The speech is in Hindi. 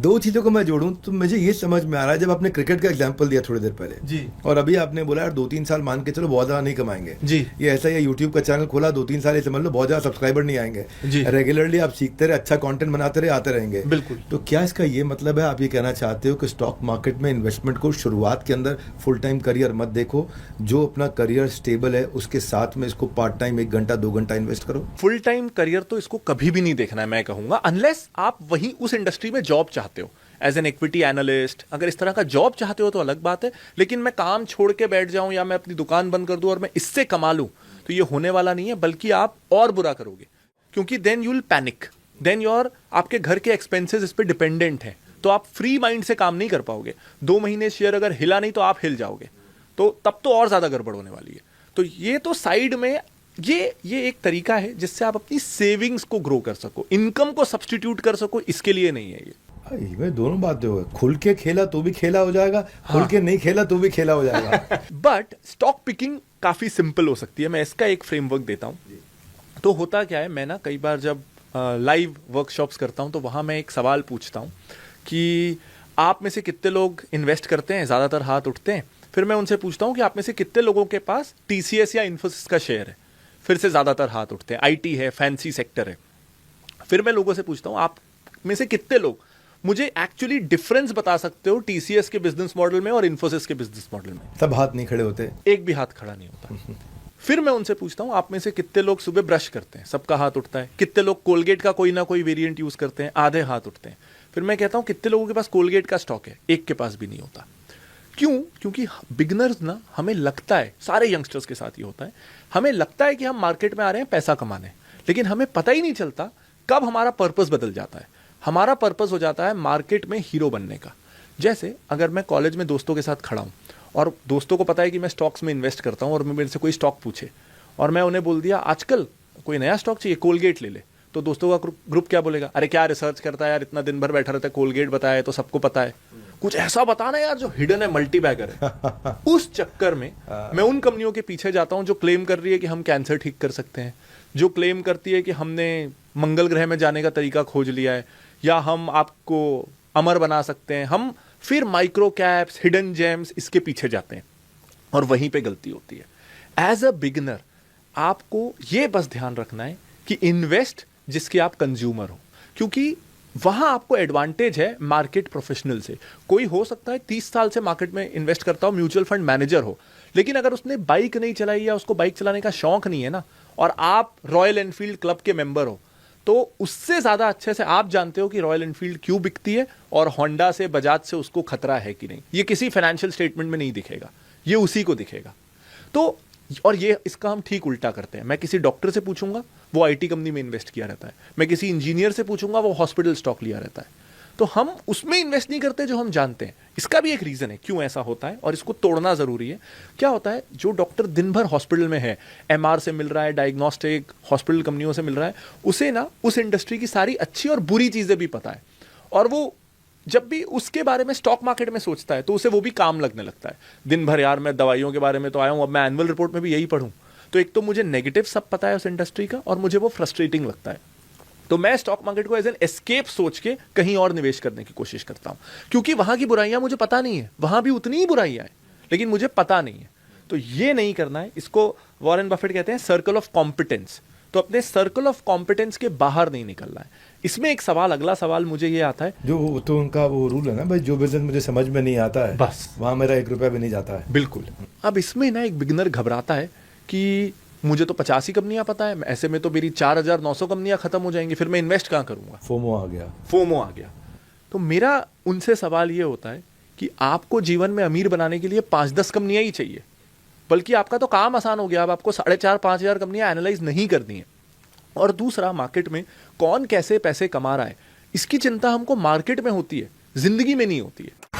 दो चीज़ों को मैं जोड़ूं तो मुझे ये समझ में आ रहा है, जब आपने क्रिकेट का एग्जांपल दिया थोड़ी देर पहले जी, और अभी आपने बोला यार 2-3 साल मान के चलो बहुत ज़्यादा नहीं कमाएंगे जी, ये ऐसा ही है, यूट्यूब का चैनल खोला 2-3 साल ये समझ लो बहुत ज़्यादा सब्सक्राइबर नहीं आएंगे जी, रेगुलरली आप सीखते रहे, अच्छा कंटेंट बनाते रहे, आते रहेंगे। बिल्कुल। तो क्या इसका ये मतलब है, आप ये कहना चाहते हो कि स्टॉक मार्केट में इन्वेस्टमेंट को शुरुआत के अंदर फुल टाइम करियर मत देखो, जो अपना करियर स्टेबल है उसके साथ में इसको पार्ट टाइम 1 घंटा 2 घंटा इन्वेस्ट करो? फुल टाइम करियर तो इसको कभी भी नहीं देखना है, मैं कहूंगा, अनलेस आप वहीं उस इंडस्ट्री में जॉब चाहते हो एज एन इक्विटी एनालिस्ट। अगर इस तरह का जॉब चाहते हो तो अलग बात है, लेकिन मैं काम छोड़ के बैठ जाऊं या मैं अपनी दुकान बंद कर दूं और मैं इससे कमा लूं तो ये होने वाला नहीं है, बल्कि आप और बुरा करोगे, क्योंकि then you will panic, then your आपके घर के एक्सपेंसेस इस पे डिपेंडेंट हैं, तो आप फ्री माइंड से काम नहीं कर पाओगे। 2 महीने शेयर अगर हिला नहीं तो आप हिल जाओगे, तो तब तो और ज्यादा गड़बड़ होने वाली है। तो ये तो साइड में ये एक तरीका है जिससे आप अपनी सेविंग्स को ग्रो कर सको, इनकम को सब्स्टिट्यूट कर सको, इसके लिए नहीं है ये। मैं दोनों बातें हो, खुल के खेला तो भी खेला हो जाएगा, खुल के नहीं खेला तो भी खेला हो जाएगा। बट स्टॉक पिकिंग काफी सिंपल हो सकती है, मैं इसका एक फ्रेमवर्क देता हूं। तो होता क्या है, मैं ना कई बार जब लाइव वर्कशॉप्स करता हूं तो वहां मैं एक सवाल पूछता हूं कि आप में से कितने लोग इन्वेस्ट करते हैं, ज्यादातर हाथ उठते हैं। फिर मैं उनसे पूछता हूं कि आप में से कितने लोगों के पास टीसीएस या इन्फोसिस का शेयर है, फिर से ज्यादातर हाथ उठते हैं। आईटी है, फैंसी सेक्टर है। फिर मैं लोगों से पूछता हूं आप में से कितने लोग मुझे एक्चुअली डिफरेंस बता सकते हो टीसीएस के बिजनेस मॉडल में और इन्फोसिस के बिजनेस मॉडल में। सब हाथ नहीं खड़े होते, एक भी हाथ खड़ा नहीं होता। फिर मैं उनसे पूछता हूं आप में से कितने लोग सुबह ब्रश करते हैं, सबका हाथ उठता है। कितने लोग कोलगेट का कोई ना कोई वेरिएंट यूज करते हैं, आधे हाथ उठते हैं। फिर मैं कहता हूं कितने लोगों के पास कोलगेट का स्टॉक है, एक के पास भी नहीं होता। क्यों? क्योंकि बिगनर्स ना, हमें लगता है, सारे यंगस्टर्स के साथ ये होता है, हमें लगता है कि हम मार्केट में आ रहे हैं पैसा कमाने, लेकिन हमें पता ही नहीं चलता कब हमारा पर्पस बदल जाता है। हमारा पर्पस हो जाता है मार्केट में हीरो बनने का। जैसे अगर मैं कॉलेज में दोस्तों के साथ खड़ा हूं और दोस्तों को पता है कि मैं स्टॉक्स में इन्वेस्ट करता हूं और मेरे से कोई स्टॉक पूछे और मैं उन्हें बोल दिया आजकल कोई नया स्टॉक चाहिए, कोलगेट ले ले, तो दोस्तों का ग्रुप क्या बोलेगा, अरे क्या रिसर्च करता है यार, इतना दिन भर बैठा रहता है, कोलगेट बताया तो सबको पता है, कुछ ऐसा बताना यार जो हिडन है, मल्टी बैगर है। उस चक्कर में मैं उन कंपनियों के पीछे जाता हूं जो क्लेम कर रही है कि हम कैंसर ठीक कर सकते हैं, जो क्लेम करती है कि हमने मंगल ग्रह में जाने का तरीका खोज लिया है, या हम आपको अमर बना सकते हैं। हम फिर माइक्रो कैप्स, हिडन जेम्स, इसके पीछे जाते हैं और वहीं पे गलती होती है। एज अ बिगिनर आपको ये बस ध्यान रखना है कि इन्वेस्ट जिसके आप कंज्यूमर हो, क्योंकि वहां आपको एडवांटेज है मार्केट प्रोफेशनल से। कोई हो सकता है 30 साल से मार्केट में इन्वेस्ट करता हो, म्यूचुअल फंड मैनेजर हो, लेकिन अगर उसने बाइक नहीं चलाई या उसको बाइक चलाने का शौक नहीं है ना, और आप रॉयल एनफील्ड क्लब के मेंबर हो, तो उससे ज्यादा अच्छे से आप जानते हो कि रॉयल एनफील्ड क्यों बिकती है और होंडा से, बजाज से उसको खतरा है कि नहीं। ये किसी फाइनेंशियल स्टेटमेंट में नहीं दिखेगा, ये उसी को दिखेगा। तो और ये इसका हम ठीक उल्टा करते हैं। मैं किसी डॉक्टर से पूछूंगा, वो आईटी कंपनी में इन्वेस्ट किया रहता है। मैं किसी इंजीनियर से पूछूंगा, वो हॉस्पिटल स्टॉक लिया रहता है। तो हम उसमें इन्वेस्ट नहीं करते जो हम जानते हैं। इसका भी एक रीजन है क्यों ऐसा होता है और इसको तोड़ना जरूरी है। क्या होता है, जो डॉक्टर दिन भर हॉस्पिटल में है, एमआर से मिल रहा है, डायग्नोस्टिक हॉस्पिटल कंपनियों से मिल रहा है, उसे ना उस इंडस्ट्री की सारी अच्छी और बुरी चीजें भी पता है, और वो जब भी उसके बारे में स्टॉक मार्केट में सोचता है तो उसे वो भी काम लगने लगता है। दिन भर यार मैं दवाइयों के बारे में तो आया हूं, अब मैं एनुअल रिपोर्ट में भी यही पढ़ूं, तो एक तो मुझे नेगेटिव सब पता है उस इंडस्ट्री का और मुझे वो फ्रस्ट्रेटिंग लगता है। तो मैं स्टॉक मार्केट को एज एन एस्केप सोच के कहीं और निवेश करने की कोशिश करता हूं, क्योंकि वहां की बुराइयां मुझे पता नहीं है, वहां भी उतनी ही बुराइयां हैं लेकिन मुझे पता नहीं है। तो ये नहीं करना है। इसको वॉरेन बफेट कहते हैं सर्कल ऑफ कॉम्पिटेंस। तो अपने सर्कल ऑफ कॉम्पिटेंस के बाहर नहीं निकलना है। इसमें एक सवाल, अगला सवाल मुझे ये आता है, जो तो उनका वो रूल है ना भाई, जो बिजनेस मुझे समझ में नहीं आता है बस वहां मेरा 1 रुपया भी नहीं जाता है। बिल्कुल। अब इसमें ना एक बिगिनर घबराता है कि मुझे तो 85 कंपनियां पता है, ऐसे में तो मेरी 4900 कंपनियां खत्म हो जाएंगी, फिर मैं इन्वेस्ट कहां करूंगा। फोमो आ गया। तो मेरा उनसे सवाल ये होता है कि आपको जीवन में अमीर बनाने के लिए 5-10 कंपनियां ही चाहिए, बल्कि आपका तो काम आसान हो गया। अब आपको 4,500-5,000 कंपनियां एनालाइज नहीं करनी है। और दूसरा, मार्केट में कौन कैसे पैसे कमा रहा है, इसकी चिंता हमको मार्केट में होती है, जिंदगी में नहीं होती है।